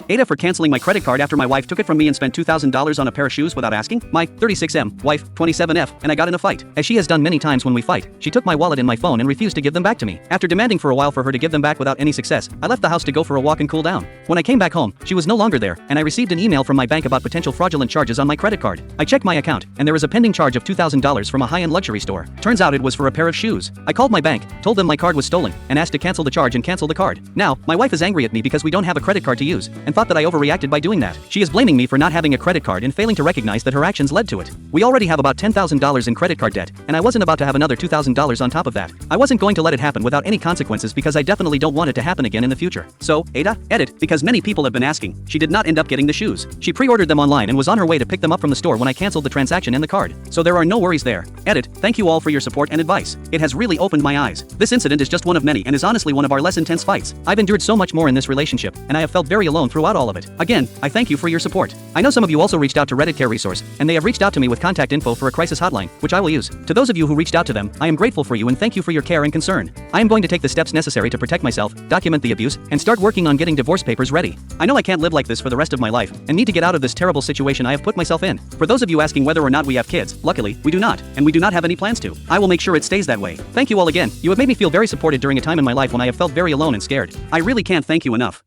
AITAH for canceling my credit card after my wife took it from me and spent $2,000 on a pair of shoes without asking. My 36M wife, 27F, and I got in a fight. As she has done many times when we fight, she took my wallet and my phone and refused to give them back to me. After demanding for a while for her to give them back without any success, I left the house to go for a walk and cool down. When I came back home, she was no longer there, and I received an email from my bank about potential fraudulent charges on my credit card. I checked my account, and there is a pending charge of $2,000 from a high-end luxury store. Turns out it was for a pair of shoes. I called my bank, told them my card was stolen, and asked to cancel the charge and cancel the card. Now, my wife is angry at me because we don't have a credit card to use, and thought that I overreacted by doing that. She is blaming me for not having a credit card and failing to recognize that her actions led to it. We already have about $10,000 in credit card debt, and I wasn't about to have another $2,000 on top of that. I wasn't going to let it happen without any consequences because I definitely don't want it to happen again in the future. So, AITAH, edit, because many people have been asking, she did not end up getting the shoes. She pre-ordered them online and was on her way to pick them up from the store when I canceled the transaction and the card. So there are no worries there. Edit, thank you all for your support and advice. It has really opened my eyes. This incident is just one of many and is honestly one of our less intense fights. I've endured so much more in this relationship, and I have felt very alone throughout all of it. Again, I thank you for your support. I know some of you also reached out to Reddit Care Resource, and they have reached out to me with contact info for a crisis hotline, which I will use. To those of you who reached out to them, I am grateful for you and thank you for your care and concern. I am going to take the steps necessary to protect myself, document the abuse, and start working on getting divorce papers ready. I know I can't live like this for the rest of my life, and need to get out of this terrible situation I have put myself in. For those of you asking whether or not we have kids, luckily, we do not, and we do not have any plans to. I will make sure it stays that way. Thank you all again. You have made me feel very supported during a time in my life when I have felt very alone and scared. I really can't thank you enough.